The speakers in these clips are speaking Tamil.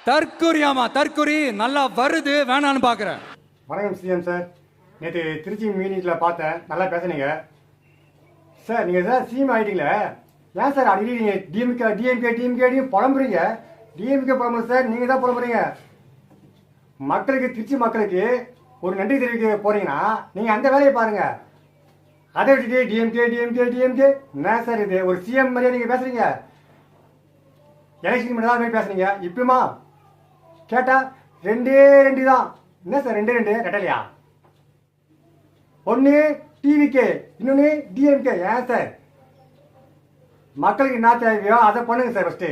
தற்குறியாமா தற்குறி நல்லா வருது வேணான்னு பார்க்குறேன். வணக்கம் சிஎம் சார். நேற்று திருச்சி மீட்டிங்கில் பார்த்தேன், நல்லா பேசுனீங்க சார். நீங்கள் சார் சிஎம் ஆகிட்டீங்களே, ஏன் சார் அடிக்கடி நீங்கள் டிஎம்கே புலம்புறீங்க? டிஎம்கே புலம்புற சார், நீங்கள் தான் புலம்புறீங்க. மக்களுக்கு, திருச்சி மக்களுக்கு ஒரு நன்றி தெரிவிக்க போறீங்கன்னா நீங்கள் அந்த வேலையை பாருங்கள். அதை விட்டுட்டு டிஎம்கே என்ன சார் இது? ஒரு சிஎம் மாதிரியே நீங்கள் பேசுகிறீங்க. எலெக்ஷன் மட்டும் தான் பேசுறீங்க. இப்பயுமா கேட்டா ரெண்டு தான். என்ன சார் ரெண்டு கட்டலையா? ஒன்று டிவிகே, இன்னொன்று டிஎம்கே. ஏன் சார்? மக்களுக்கு என்ன தேவையோ அதை பண்ணுங்க சார். ஃபர்ஸ்ட்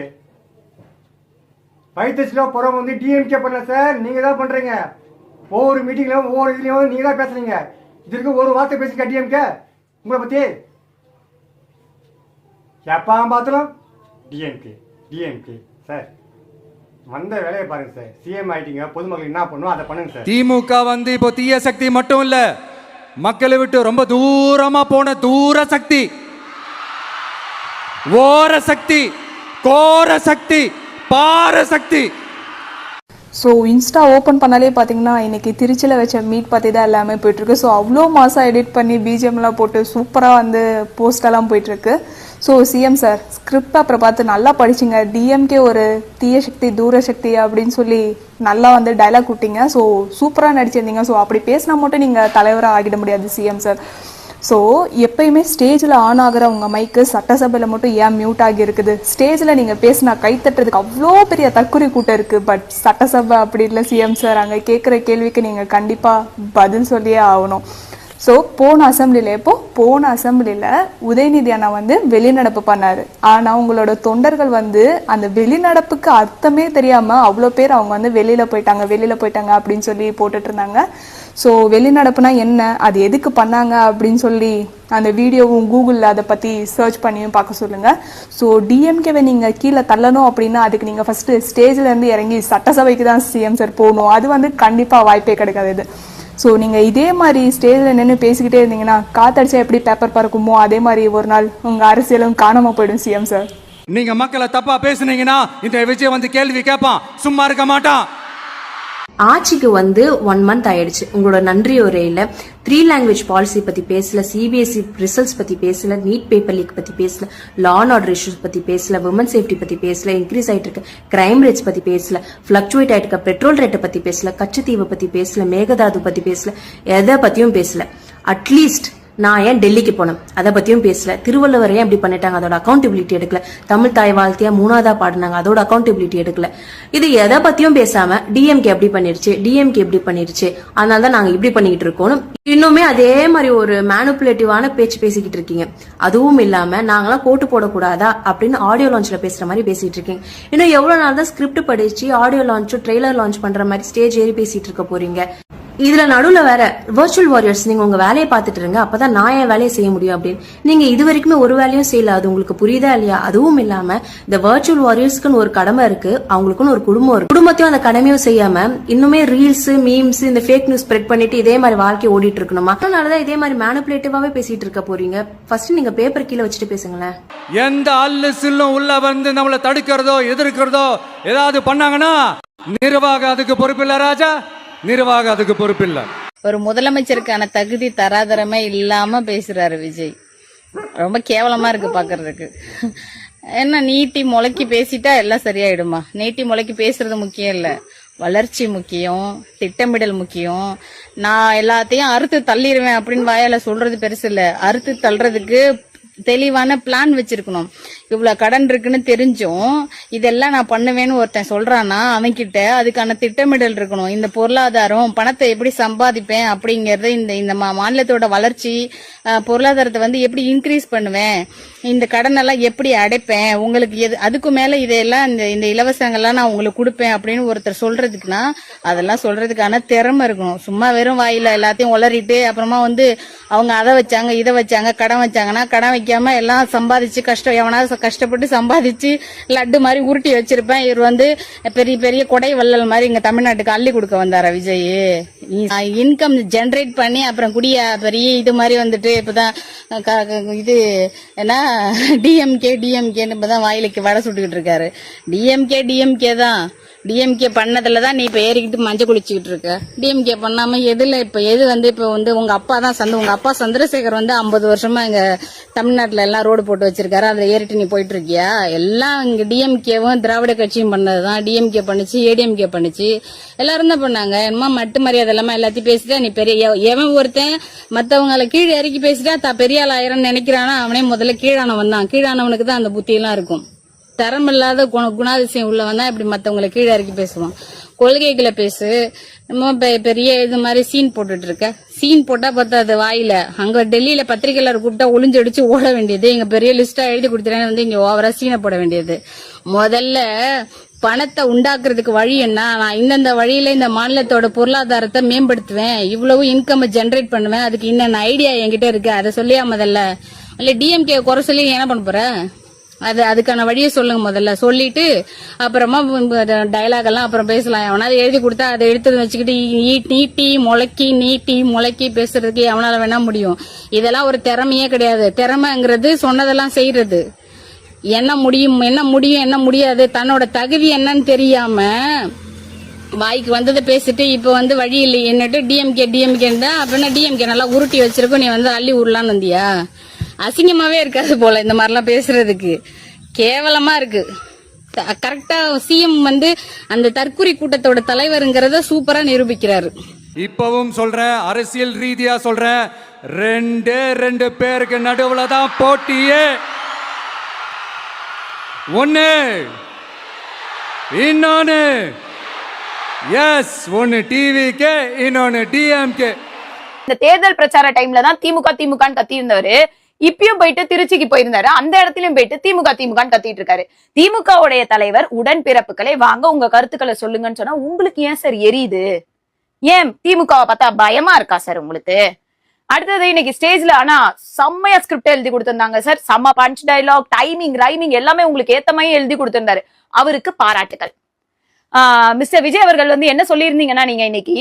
வைத்தஸ்ல புறம் வந்து டிஎம்கே பண்ணல சார், நீங்க தான் பண்றீங்க. ஒவ்வொரு மீட்டிங்லயும் ஒவ்வொரு இதுலயும் நீங்க தான் பேசுறீங்க. இதற்கு ஒரு வார்த்தை பேசுங்க டிஎம்கே உங்களை பத்தி. எப்பா பார்த்தாலும் டிஎம்கே சார். வந்த வேலையை பாருங்க சார். சிஎம் ஆயிட்டீங்க, பொதுமக்கள் என்ன பண்ணுவோம் அதை பண்ணுங்க சார். திமுக வந்து இப்போ தீய சக்தி மட்டும் இல்ல, மக்களை விட்டு ரொம்ப தூரமா போன தூர சக்தி, ஓர சக்தி, கோர சக்தி, பார சக்தி. ஸோ இன்ஸ்டா ஓப்பன் பண்ணாலே பார்த்தீங்கன்னா இன்றைக்கி திருச்சியில் வச்ச மீட் பற்றி தான் எல்லாமே போயிட்டுருக்கு. ஸோ அவ்வளோ மாதம் எடிட் பண்ணி பிஜிஎம்லாம் போட்டு சூப்பராக வந்து போஸ்டெல்லாம் போயிட்டுருக்கு. ஸோ சிஎம் சார், ஸ்கிரிப்ட் அப்புறம் பார்த்து நல்லா படிச்சிங்க. டிஎம்கே ஒரு தீய சக்தி, தூர சக்தி அப்படின்னு சொல்லி நல்லா வந்து டைலாக் விட்டீங்க. ஸோ சூப்பராக நடிச்சிருந்தீங்க. ஸோ அப்படி பேசினா மட்டும் நீங்கள் தலைவராக ஆகிட முடியாது சிஎம் சார். ஸோ எப்பயுமே ஸ்டேஜில் ஆன் ஆகிற உங்கள் மைக்கு சட்டசபையில் மட்டும் ஏன் மியூட் ஆகி இருக்குது? ஸ்டேஜில் நீங்கள் பேசினா கைத்தட்டுறதுக்கு அவ்வளோ பெரிய தற்குறி கூட்டம் இருக்குது. பட் சட்டசபை அப்படி இல்லை சிஎம் சார். அங்கே கேட்குற கேள்விக்கு நீங்கள் கண்டிப்பாக பதில் சொல்லியே ஆகணும். ஸோ போன அசம்பிளியில் உதயநிதி அண்ணா வந்து வெளிநடப்பு பண்ணார். ஆனால் உங்களோட தொண்டர்கள் வந்து அந்த வெளிநடப்புக்கு அர்த்தமே தெரியாமல் அவ்வளோ பேர் அவங்க வந்து வெளியில் போயிட்டாங்க அப்படின்னு சொல்லி போட்டுட்டு இருந்தாங்க. ஸோ வெளிநடப்புனா என்ன, அது எதுக்கு பண்ணாங்க அப்படின்னு சொல்லி அந்த வீடியோவும் கூகுளில் அதை பற்றி சர்ச் பண்ணியும் பார்க்க சொல்லுங்கள். ஸோ டிஎம்கேவை நீங்கள் கீழே தள்ளணும் அப்படின்னா அதுக்கு நீங்கள் ஃபஸ்ட்டு ஸ்டேஜ்லேருந்து இறங்கி சட்டசபைக்கு தான் சிஎம் சார் போகணும். அது வந்து கண்டிப்பாக வாய்ப்பே கிடைக்காது இது. ஸோ நீங்கள் இதே மாதிரி ஸ்டேஜில் நின்று பேசிக்கிட்டே இருந்தீங்கன்னா காத்தடிச்சா எப்படி பேப்பர் பறக்குமோ அதே மாதிரி ஒரு நாள் உங்கள் அரசியலும் காணாமல் போயிடும் சிஎம் சார். நீங்க மக்களை தப்பா பேசுனீங்கன்னா இந்த விஜய் வந்து கேள்வி கேட்பான், சும்மா இருக்க மாட்டான். ஆட்சிக்கு வந்து 1 month ஆயிடுச்சு. உங்களோட நன்றி உரையில 3 language பாலிசி பத்தி பேசல, சிபிஎஸ்இ ரிசல்ட்ஸ் பத்தி பேசல, நீட் பேப்பர் லீக் பத்தி பேசல, லா அண்ட் ஆர்டர் இஷ்யூஸ் பத்தி பேசல, விமன் சேஃப்டி பத்தி பேசல, இன்க்ரீஸ் ஆயிட்டு இருக்க கிரைம் ரேட்ஸ் பத்தி பேசல, பிளக்சுவேட் ஆயிட்டு இருக்க பெட்ரோல் ரேட்டை பத்தி பேசல, கச்சத்தீவை பத்தி பேசல, மேகதாது பத்தி பேசல, எதை பத்தியும் பேசல. அட்லீஸ்ட் நான் ஏன் டெல்லிக்கு போனேன் அதை பத்தியும் பேசல. திருவள்ளுவர் ஏன் இப்படி பண்ணிட்டாங்க அதோட அக்கௌண்டபிலிட்டி எடுக்கல. தமிழ் தாய் வாழ்த்தியா 3ஆவதா பாடினாங்க, அதோட அக்கௌண்டபிலிட்டி எடுக்கல. இது எதை பத்தியும் பேசாம டிஎம்கே எப்படி பண்ணிருச்சு, அதனாலதான் நாங்க இப்படி பண்ணிக்கிட்டு இருக்கோம். இன்னுமே அதே மாதிரி ஒரு மேனுப்புலேட்டிவான பேச்சு பேசிக்கிட்டு இருக்கீங்க. அதுவும் இல்லாம நாங்களாம் கோட்டு போடக்கூடாதா அப்படின்னு ஆடியோ லான்ச்ல பேசுற மாதிரி பேசிட்டு இருக்கீங்க. இன்னும் எவ்வளவு நாள் தான் ஸ்கிரிப்ட் படிச்சு ஆடியோ லான்ச், ட்ரெய்லர் லான்ச் பண்ற மாதிரி ஸ்டேஜ் ஏறி பேசிட்டு இருக்க போறீங்க? இதுல நடுவுல வேற வர்ச்சுவல் வாரியர்ஸ், நீங்க உங்க வேலையை பார்த்துட்டு இருங்க, அப்பதான் நான் என் வேலையை செய்ய முடியும் அப்படின்னு. நீங்க இது வரைக்குமே ஒரு வேலையும் செய்யல. அது உங்களுக்கு புரியுதா இல்லையா? அதுவும் இல்லாம இந்த வர்ச்சுவல் வாரியர்ஸ்க்குன்னு ஒரு கடமை இருக்கு, அவங்களுக்குன்னு ஒரு குடும்பம் இருக்கு. குடும்பத்தையும் அந்த கடமையும் செய்யாம இன்னுமே ரீல்ஸ், மீம்ஸ், இந்த ஃபேக் நியூஸ் ஸ்ப்ரெட் பண்ணிட்டு இதே மாதிரி வாழ்க்கை ஓடிட்டு இருக்கணுமா? அதனாலதான் இதே மாதிரி மேனுப்புலேட்டிவாவே பேசிட்டு இருக்க போறீங்க. ஃபர்ஸ்ட் நீங்க பேப்பர் கீழே வச்சுட்டு பேசுங்களேன். எந்த அல்லு சில்லும் உள்ள வந்து நம்மளை தடுக்கிறதோ எதிர்க்கிறதோ ஏதாவது பண்ணாங்கன்னா நிர்வாகம் அதுக்கு பொறுப்பில்லை ராஜா, நிர்வாகம் அதுக்கு பொறுப்பில்லை. ஒரு முதலமைச்சருக்கான தகுதி தராதரமே இல்லாம பேசுறாரு விஜய். ரொம்ப கேவலமா இருக்கு பாக்குறதுக்கு. என்ன நீட்டி முளைக்கி பேசிட்டா எல்லாம் சரியாயிடுமா? நீட்டி முளைக்கி பேசுறது முக்கியம் இல்ல, வளர்ச்சி முக்கியம், திட்டமிடல் முக்கியம். நான் எல்லாத்தையும் அறுத்து தள்ளிடுவேன் அப்படின்னு வாயால சொல்றது பெருசு இல்ல, அறுத்து தள்ளுறதுக்கு தெளிவான பிளான் வச்சிருக்கணும். இவ்வளவு கடன் இருக்குன்னு தெரிஞ்சும் இதெல்லாம் நான் பண்ணுவேன்னு ஒருத்தன் சொல்றான்னா அவன்கிட்ட அதுக்கான திட்டமிடல் இருக்கணும். இந்த பொருளாதாரம், பணத்தை எப்படி சம்பாதிப்பேன் அப்படிங்கறது, இந்த மாநிலத்தோட வளர்ச்சி, பொருளாதாரத்தை வந்து எப்படி இன்க்ரீஸ் பண்ணுவேன், இந்த கடன் எல்லாம் எப்படி அடைப்பேன், உங்களுக்கு எது அதுக்கு மேல இதெல்லாம் இந்த இலவசங்கள்லாம் நான் உங்களுக்கு கொடுப்பேன் அப்படின்னு ஒருத்தர் சொல்றதுக்குன்னா அதெல்லாம் சொல்றதுக்கான திறமை இருக்கணும். சும்மா வெறும் வாயில எல்லாத்தையும் உளறிட்டு அப்புறமா வந்து அவங்க அதை வச்சாங்க இதை வச்சாங்க கடன் வச்சாங்கன்னா கடன் வைக்காம எல்லாம் சம்பாதிச்சு கஷ்டம் கஷ்டப்பட்டு சம்பாதிச்சு லட்டு மாதிரி உருட்டி வச்சிருப்பேன். இவர் வந்து பெரிய பெரிய கொடை வள்ளல் மாதிரி இங்க தமிழ்நாட்டுக்கு அள்ளி கொடுக்க வந்தாரா விஜய்? இன்கம் ஜெனரேட் பண்ணி அப்புறம் பெரிய இது மாதிரி வந்துட்டு இப்பதான் இது என்ன டிஎம்கேன்னு இப்பதான் வாயிலுக்கு வடை சுட்டுக்கிட்டு இருக்காரு. டிஎம்கே தான் டிஎம்கே பண்ணதுல தான் நீ இப்ப ஏறிக்கிட்டு மஞ்சள் குளிச்சுக்கிட்டு இருக்க. டிஎம்கே பண்ணாம எதுல எது இப்ப உங்க அப்பா தான் உங்க அப்பா சந்திரசேகர் 50 வருஷமா இங்க தமிழ்நாட்டுல எல்லாம் ரோடு போட்டு வச்சிருக்காரு. அதுல ஏறிட்டு நீ போயிட்டு இருக்கியா? எல்லாம் இங்க டிஎம்கேவும் திராவிட கட்சியும் பண்ணதுதான். டிஎம்கே பண்ணுச்சு, ஏடிஎம்கே பண்ணுச்சு, எல்லாரும் தான் பண்ணாங்க. என்னமா மட்டு மரியாதை இல்லாம எல்லாத்தையும் பேசிட்டா நீ பெரிய எவன் ஒருத்தன் மத்தவங்களை கீழே இறக்கி பேசிட்டா பெரிய ஆள் ஆயிரம் நினைக்கிறானா அவனே முதல்ல கீழானவன் தான். கீழானவனுக்கு தான் அந்த புத்தி எல்லாம் இருக்கும். தரமில்லாத குணாதிசயம் உள்ளவன் தான் இப்படி மத்தவங்களை கீழே இறக்கி பேசுவான். கொள்கைகளை பேசு. பெரிய இது மாதிரி சீன் போட்டுட்டு இருக்க. சீன் போட்டா பத்தாது வாயில. அங்க டெல்லியில பத்திரிகையாளர் கூப்பிட்டா ஒளிஞ்சடிச்சு ஓட வேண்டியது. இங்க பெரிய லிஸ்டா எழுதி கொடுத்துறேன்னு இங்க ஓவரா சீனை போட வேண்டியது. முதல்ல பணத்தை உண்டாக்குறதுக்கு வழி என்ன? நான் இந்தந்த வழியில இந்த மாநிலத்தோட பொருளாதாரத்தை மேம்படுத்துவேன், இவ்வளவு இன்கம் ஜெனரேட் பண்ணுவேன், அதுக்கு இன்னென்ன ஐடியா என்கிட்ட இருக்கு, அதை சொல்லியா முதல்ல? இல்ல டிஎம்கே குறை சொல்லி என்ன பண்ண போற? அதுக்கான வழியை சொல்லுங்க முதல்ல. சொல்லிட்டு அப்புறமா டயலாக் எல்லாம் அப்புறம் பேசலாம். எவனாவது எழுதி கொடுத்தா அதை எடுத்து வச்சுக்கிட்டு நீட்டி முளைக்கி பேசுறதுக்கு எவனால வேணா முடியும். இதெல்லாம் ஒரு திறமையே கிடையாது. திறமைங்கிறது சொன்னதெல்லாம் செய்யறது. என்ன முடியும் என்ன முடியாது, தன்னோட தகுதி என்னன்னு தெரியாம வாய்க்கு வந்ததை பேசிட்டு இப்ப வழி இல்லை என்னட்டு டிஎம்கே தான். அப்படின்னா டிஎம்கே நல்லா உருட்டி வச்சிருக்கோம், நீ அள்ளி உருளான்னு வந்தியா? அசிங்கமாவே இருக்காது போல இந்த மாதிரிலாம் பேசுறதுக்கு. கேவலமா இருக்கு. கரெக்டா சிஎம் அந்த தற்குறி கூட்டத்தோட தலைவருங்கிறத சூப்பரா நிரூபிக்கிறாரு. இப்பவும் சொல்றேன், அரசியல் ரீதியா சொல்றேன், ரெண்டு பேருக்கு நடுவுல தான் போட்டியே. ஒன்னு இன்னொன்னு ஒன்னு டிவிக்கு, இன்னொன்னு டிஎம்கே. இந்த தேர்தல் பிரச்சார டைம்ல தான் திமுக கத்தி இருந்தவரு இப்பயும் போயிட்டு திருச்சிக்கு போயிருந்தாரு. அந்த இடத்துலயும் போயிட்டு திமுக கத்திட்டு இருக்காரு. திமுகவுடைய தலைவர் உடன்பிறப்புகளை வாங்க உங்க கருத்துக்களை சொல்லுங்கன்னு சொன்னா உங்களுக்கு ஏன் சார் எரியுது? ஏன் திமுகவை பார்த்தா பயமா இருக்கா சார் உங்களுக்கு? அடுத்தது இன்னைக்கு ஸ்டேஜ்ல ஆனா செம்மையா ஸ்கிரிப்ட் எழுதி கொடுத்திருந்தாங்க சார். செம்ம பஞ்ச் டைலாக், டைமிங், ரைமிங் எல்லாமே உங்களுக்கு ஏத்த மாதிரி எழுதி கொடுத்திருந்தாரு. அவருக்கு பாராட்டுகள். மிஸ்டர் விஜய் அவர்கள் என்ன சொல்லியிருந்தீங்கன்னா, நீங்க இன்னைக்கு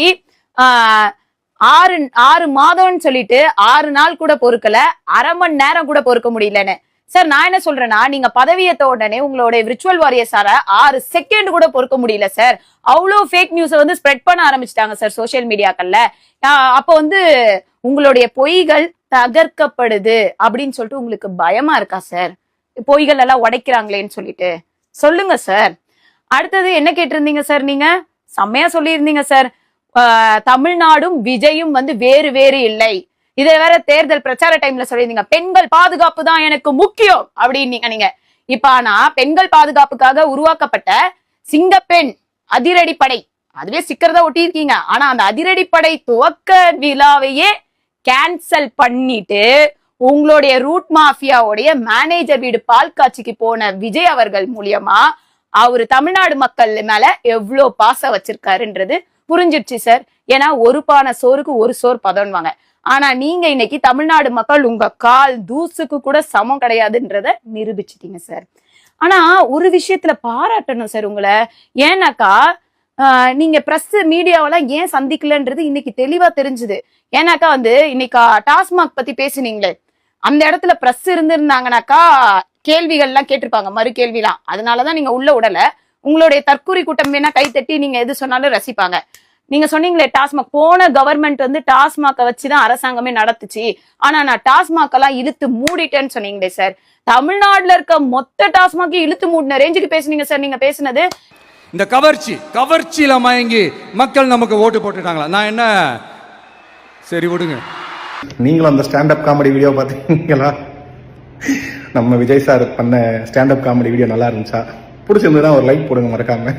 6 மாதம்னு சொல்லிட்டு 6 நாள் கூட பொறுக்கல, அரை மணி நேரம் கூட பொறுக்க முடியலன்னு. சார் நான் என்ன சொல்றேன்னா, நீங்க பதவியேற்ற உடனே உங்களோட விர்ச்சுவல் வாரியர்ஸார 6 செகண்ட் கூட பொறுக்க முடியல சார். அவ்வளோ ஃபேக் நியூஸை ஸ்ப்ரெட் பண்ண ஆரம்பிச்சிட்டாங்க சார் சோசியல் மீடியாக்கள்ல. அப்போ உங்களுடைய பொய்கள் தகர்க்கப்படுது அப்படின்னு சொல்லிட்டு உங்களுக்கு பயமா இருக்கா சார்? பொய்கள் எல்லாம் உடைக்கிறாங்களேன்னு சொல்லிட்டு சொல்லுங்க சார். அடுத்தது என்ன கேட்டிருந்தீங்க சார்? நீங்க செம்மையா சொல்லியிருந்தீங்க சார், தமிழ்நாடும் விஜயும் வேறு வேறு இல்லை. இதை வேற தேர்தல் பிரச்சார டைம்ல சொல்லியிருந்தீங்க. பெண்கள் பாதுகாப்பு தான் எனக்கு முக்கியம் அப்படின்னு நீங்க. இப்ப ஆனா பெண்கள் பாதுகாப்புக்காக உருவாக்கப்பட்ட சிங்கப்பெண் அதிரடிப்படை, அதுவே சிக்கிறதா ஒட்டியிருக்கீங்க. ஆனா அந்த அதிரடிப்படை துவக்க விழாவையே கேன்சல் பண்ணிட்டு உங்களுடைய ரூட் மாஃபியாவுடைய மேனேஜர் வீடு பால் காட்சிக்கு போன விஜய் அவர்கள் மூலியமா அவரு தமிழ்நாடு மக்கள் மேல எவ்வளவு பாசம் வச்சிருக்காருன்றது புரிஞ்சிடுச்சு சார். ஏன்னா ஒரு பானை சோறுக்கு ஒரு சோறு பதம்வாங்க. ஆனா நீங்க இன்னைக்கு தமிழ்நாடு மக்கள் உங்க கால் தூசுக்கு கூட சமம் கிடையாதுன்றத நிரூபிச்சிட்டீங்க சார். ஆனா ஒரு விஷயத்துல பாராட்டணும் சார் உங்களை. ஏன்னாக்கா நீங்க பிரஸ் மீடியாவெல்லாம் ஏன் சந்திக்கலன்றது இன்னைக்கு தெளிவா தெரிஞ்சுது. ஏன்னாக்கா இன்னைக்கு டாஸ்மாக் பத்தி பேசுனீங்களே, அந்த இடத்துல பிரஸ் இருந்திருந்தாங்கனாக்கா கேள்விகள் எல்லாம் கேட்டிருப்பாங்க, மறு கேள்விலாம். அதனாலதான் நீங்க உள்ள விடல. உங்களுடைய தற்கூரி கூட்டம் வேணா கை தட்டி நீங்க எது சொன்னாலும் ரசிப்பாங்க. நீங்க சொன்னீங்களே டாஸ்மாக், போன கவர்மெண்ட் டாஸ்மாக்க வச்சுதான் அரசாங்கமே நடத்துச்சு, ஆனா நான் டாஸ்மாக் எல்லாம் இழுத்து மூடிட்டேன்னு சொன்னீங்களே சார். தமிழ்நாட்டுல இருக்க மொத்த டாஸ்மாக் இழுத்து மூடின ரேஞ்சுக்கு பேசுனீங்க சார் நீங்க பேசுனது. இந்த கவர்ச்சியில மயங்கி மக்கள் நமக்கு ஓட்டு போட்டுட்டாங்களா? நான் என்ன சரி விடுங்க. நீங்களும் அந்த ஸ்டாண்டப் காமெடி வீடியோ பார்த்தீங்களா? நம்ம விஜய் சார் பண்ண ஸ்டாண்டப் காமெடி வீடியோ நல்லா இருந்துச்சா? பிடிச்சிருந்ததுன்னா ஒரு லைக் போடுங்க மறக்காம.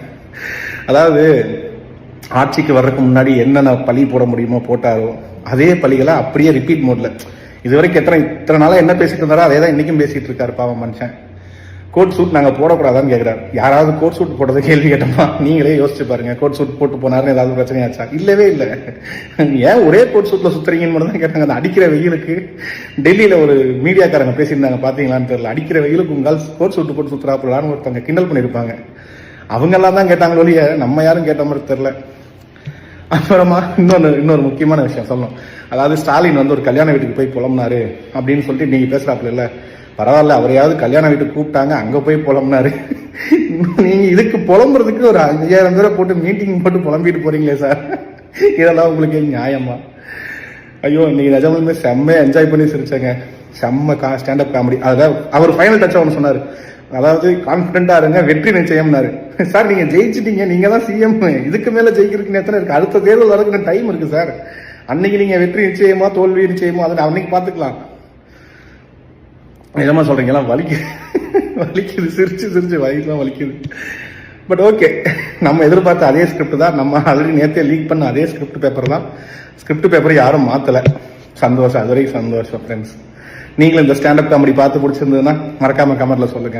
அதாவது ஆட்சிக்கு வர்றதுக்கு முன்னாடி என்னென்ன பழி போட முடியுமோ போட்டாரோ அதே பழிகளை அப்படியே ரிப்பீட் மோட்ல இது வரைக்கும் இத்தனை நாளா என்ன பேசிட்டு இருந்தாரோ அதே தான் இன்னைக்கும் பேசிட்டு இருக்காரு பாவம் மனுஷன். கோட் சூட் நாங்க போடக்கூடாதான்னு கேட்கிறாரு. யாராவது கோட் சூட் போட்டதை கேள்வி கேட்டோமா? நீங்களே யோசிச்சு பாருங்க. கோட் சூட் போட்டு போனாருன்னு ஏதாவது பிரச்சனையாச்சா? இல்லவே இல்லை. ஏன் ஒரே கோட் சூட்ல சுத்துறீங்கன்னு மட்டும் தான் கேட்டாங்க. அந்த அடிக்கிற வெயிலுக்கு டெல்லியில ஒரு மீடியாக்காரங்க பேசியிருந்தாங்க, பாத்தீங்களான்னு தெரியல. அடிக்கிற வெயிலுக்கு உங்கள் கோட் சூட் போட்டு சுத்துறாப்புலான்னு ஒருத்தவங்க கிண்டல் பண்ணிருப்பாங்க. அவங்க எல்லாம் தான் கேட்டாங்களோ இல்லையா, நம்ம யாரும் கேட்ட மாதிரி தெரியல. அப்புறமா இன்னொரு முக்கியமான விஷயம் சொல்லணும். அதாவது ஸ்டாலின் ஒரு கல்யாண வீட்டுக்கு போய் புலம்புனாரு அப்படின்னு சொல்லிட்டு நீங்க பேசுறாப்புல இல்ல, பரவாயில்ல, அவரையாவது கல்யாண வீட்டுக்கு கூப்பிட்டாங்க, அங்க போய் புலம்புனாரு. நீங்க இதுக்கு புலம்புறதுக்கு ஒரு 5000 பேரை போட்டு மீட்டிங் போட்டு புலம்பிட்டு போறீங்களே சார், இதெல்லாம் உங்களுக்கு நியாயமா? ஐயோ, இன்னைக்கு நிஜமாலுமே செம்மையா என்ஜாய் பண்ணி சிரிச்சேங்க. செம்ம ஸ்டாண்டப் காமெடி. அதாவது அவர் ஃபைனல் டச்சா ஒன்று சொன்னாரு, அதாவது கான்பிடண்டா இருங்க, வெற்றி நிச்சயம்னாரு. சார் நீங்க ஜெயிச்சிட்டீங்க, நீங்க தான் சிஎம், இதுக்கு மேல ஜெயிக்கிறதுக்கு எத்தனை இருக்கு? அடுத்த தேர்தல் வரதுக்கு டைம் இருக்கு சார். அன்னைக்கு நீங்க வெற்றி நிச்சயமா தோல்வி நிச்சயமா அதை அன்னைக்கு பாத்துக்கலாம். நிஜமா சொல்றீங்களா? வலிக்குது, சிரிச்சு வயிற்றுலாம் வலிக்குது. பட் ஓகே, நம்ம எதிர்பார்த்த அதே ஸ்கிரிப்ட் தான், நம்ம ஆல்ரெடி நேரத்தை லீக் பண்ண அதே ஸ்கிரிப்ட் பேப்பர் தான். ஸ்கிரிப்ட் பேப்பரை யாரும் மாத்தல. சந்தோஷம், அது வரைக்கும் சந்தோஷம் ஃப்ரெண்ட்ஸ். நீங்களும் இந்த ஸ்டாண்டப் காமெடி பார்த்து பிடிச்சிருந்ததுன்னா மறக்காம கமெண்ட்ல சொல்லுங்க.